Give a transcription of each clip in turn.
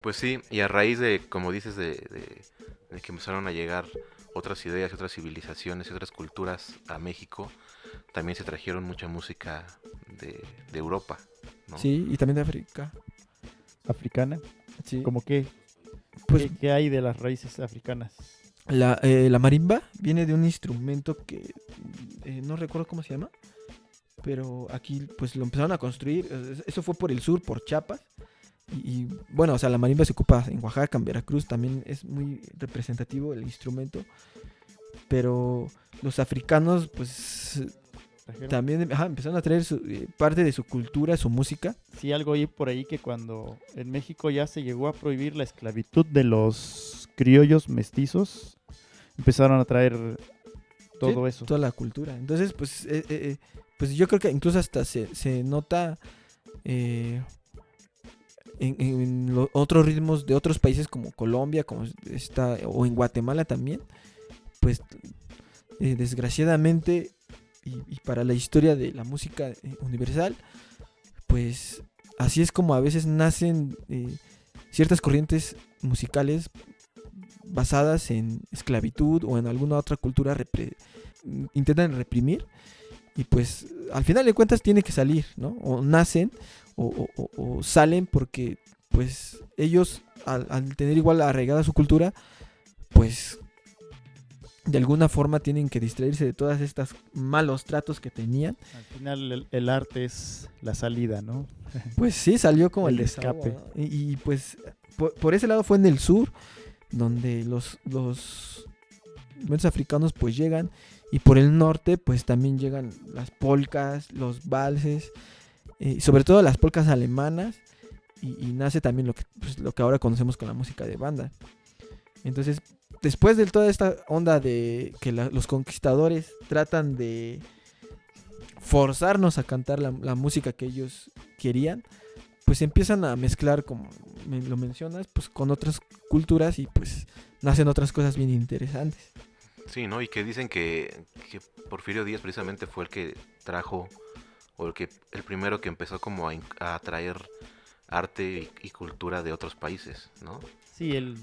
Pues sí, y a raíz de, como dices, de que empezaron a llegar otras ideas, otras civilizaciones y otras culturas a México, también se trajeron mucha música de Europa, ¿no? Sí, y también de África. Africana. Sí. ¿Cómo qué? Pues ¿Qué hay de las raíces africanas? la marimba viene de un instrumento que no recuerdo cómo se llama, pero aquí pues lo empezaron a construir. Eso fue por el sur, por Chiapas. Bueno, o sea, la marimba se ocupa en Oaxaca, en Veracruz, también es muy representativo el instrumento. Pero los africanos pues ¿Trajeron? también empezaron a traer parte de su cultura, su música. Sí, algo ahí por ahí que cuando en México ya se llegó a prohibir la esclavitud de los criollos mestizos, empezaron a traer Sí, todo eso. toda la cultura. Entonces, pues yo creo que incluso hasta se nota eh, en otros ritmos de otros países como Colombia, como está, o en Guatemala también, pues desgraciadamente y para la historia de la música universal, pues así es como a veces nacen ciertas corrientes musicales basadas en esclavitud o en alguna otra cultura intentan reprimir y pues al final de cuentas tiene que salir, ¿no? O nacen o salen porque pues ellos al tener igual arraigada su cultura, pues de alguna forma tienen que distraerse de todas estas malos tratos que tenían. Al final el arte es la salida, ¿no? Pues sí, salió como el El desahogo, escape. ¿no? Pues por ese lado fue en el sur, donde los instrumentos africanos pues llegan y por el norte pues también llegan las polcas, los valses, sobre todo las polcas alemanas y nace también lo que ahora conocemos con la música de banda. Entonces, después de toda esta onda de que los conquistadores tratan de forzarnos a cantar la música que ellos querían, pues empiezan a mezclar, como lo mencionas, pues con otras culturas y pues nacen otras cosas bien interesantes. Sí, ¿no? Y que dicen que Porfirio Díaz precisamente fue el que trajo, o el primero que empezó como a traer arte y cultura de otros países, ¿no? Sí, él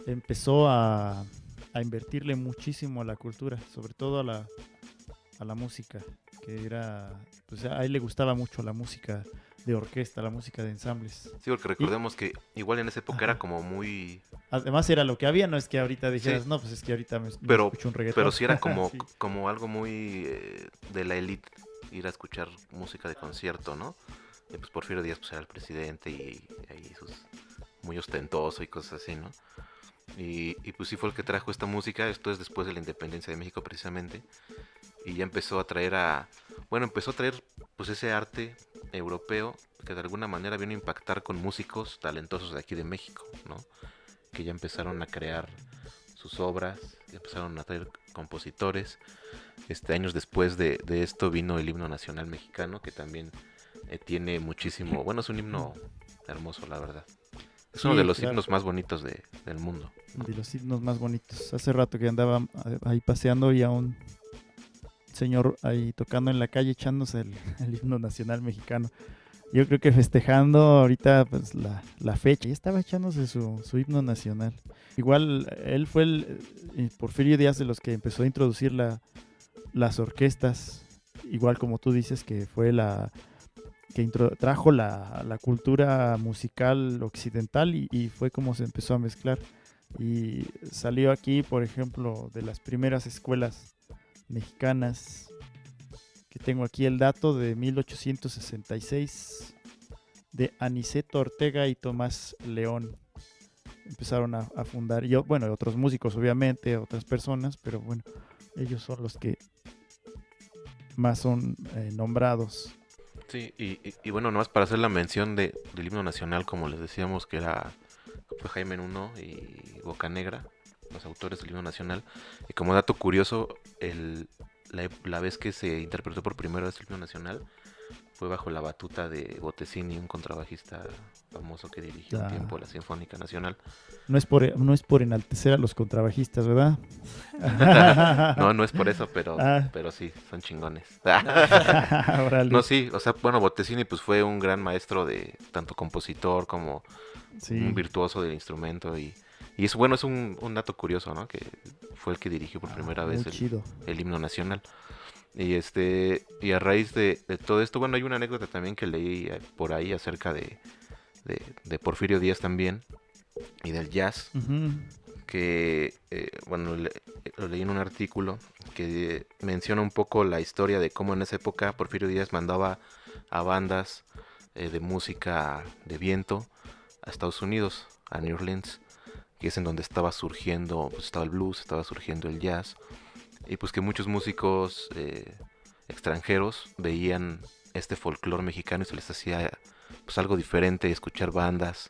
empezó a invertirle muchísimo a la cultura, sobre todo a la música, que era, pues a él le gustaba mucho la música de orquesta, la música de ensambles. Sí, porque Y recordemos que igual en esa época era ajá, como muy... además era lo que había, no es que ahorita Sí, dijeras, no, pues es que ahorita me pero, escucho un reggaetón. pero sí era como, Sí. como algo muy de la élite ir a escuchar música de concierto, ¿no? Y pues Porfirio Díaz pues era el presidente y ahí sus muy ostentoso y cosas así, ¿no? Y pues sí fue el que trajo esta música, esto es después de la independencia de México precisamente, y ya empezó a traer bueno, empezó a traer pues ese arte europeo que de alguna manera vino a impactar con músicos talentosos de aquí de México, ¿no? Que ya empezaron a crear sus obras, ya empezaron a traer compositores. Años después de esto vino el himno nacional mexicano, que también tiene muchísimo, bueno, es un himno hermoso, la verdad. Es uno de Sí, los claro, himnos más bonitos del mundo, ¿no? de los himnos más bonitos. Hace rato que andaba ahí paseando y a un señor ahí tocando en la calle echándose el himno nacional mexicano. Yo creo que festejando ahorita pues la fecha, y estaba echándose su himno nacional. Igual él fue Porfirio Díaz de los que empezó a introducir las orquestas, igual como tú dices que fue la que trajo la cultura musical occidental y fue como se empezó a mezclar. Y salió aquí, por ejemplo, de las primeras escuelas mexicanas, que tengo aquí el dato de 1866, de Aniceto Ortega y Tomás León. Empezaron a fundar, y bueno, otros músicos obviamente, otras personas, pero bueno, ellos son los que más son nombrados. Sí, y bueno, nomás para hacer la mención del himno nacional, como les decíamos, fue Jaime Nuno y Bocanegra, los autores del himno nacional. Y como dato curioso, la vez que se interpretó por primera vez el himno nacional fue bajo la batuta de Bottesini, un contrabajista famoso que dirigió un tiempo la Sinfónica Nacional. No es por enaltecer a los contrabajistas, ¿verdad? No es por eso, pero sí, son chingones. Órale. No, sí, o sea, bueno, Bottesini pues fue un gran maestro de tanto compositor como Sí. un virtuoso del instrumento y eso, bueno, es un dato curioso, ¿no? Que fue el que dirigió por primera Muy vez chido. el himno nacional. Y a raíz de todo esto, bueno, hay una anécdota también que leí por ahí acerca de Porfirio Díaz también y del jazz, Ujú. que, bueno, lo leí en un artículo que menciona un poco la historia de cómo en esa época Porfirio Díaz mandaba a bandas de música de viento a Estados Unidos, a New Orleans, que es en donde estaba surgiendo, pues estaba el blues, estaba surgiendo el jazz, y pues que muchos músicos extranjeros veían este folclore mexicano y se les hacía pues algo diferente escuchar bandas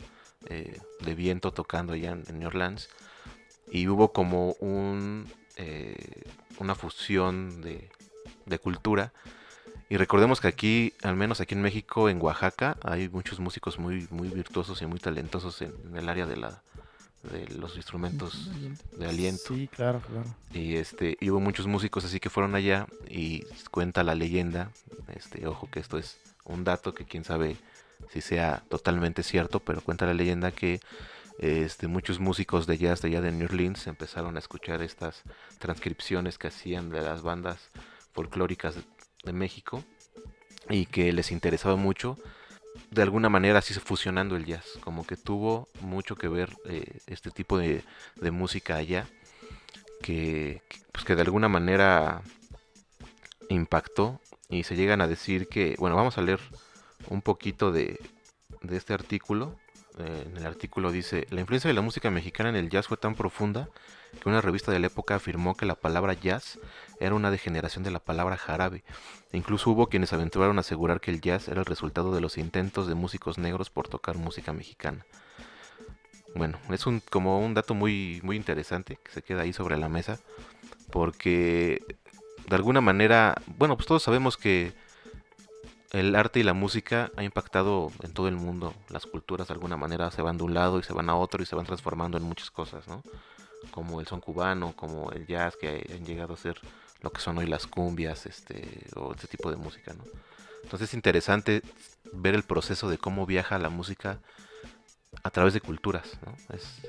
de viento tocando allá en New Orleans, y hubo como una fusión de cultura. Y recordemos que aquí, al menos aquí en México, en Oaxaca, hay muchos músicos muy, muy virtuosos y muy talentosos en el área de los instrumentos de aliento. Sí, claro, claro. Y hubo muchos músicos así que fueron allá, y cuenta la leyenda, ojo que esto es un dato que quién sabe si sea totalmente cierto, pero cuenta la leyenda que muchos músicos de jazz de allá de New Orleans empezaron a escuchar estas transcripciones que hacían de las bandas folclóricas de México y que les interesaba mucho. De alguna manera así fusionando el jazz, como que tuvo mucho que ver este tipo de música allá, pues que de alguna manera impactó, y se llegan a decir que, bueno, vamos a leer un poquito de este artículo. En el artículo dice: la influencia de la música mexicana en el jazz fue tan profunda que una revista de la época afirmó que la palabra jazz era una degeneración de la palabra jarabe. E incluso hubo quienes aventuraron a asegurar que el jazz era el resultado de los intentos de músicos negros por tocar música mexicana. Bueno, es como un dato muy, muy interesante que se queda ahí sobre la mesa, porque de alguna manera, bueno, pues todos sabemos que el arte y la música ha impactado en todo el mundo. Las culturas de alguna manera se van de un lado y se van a otro y se van transformando en muchas cosas, ¿no? Como el son cubano, como el jazz, que han llegado a ser lo que son hoy las cumbias, o este tipo de música, ¿no? Entonces es interesante ver el proceso de cómo viaja la música a través de culturas, ¿no? Es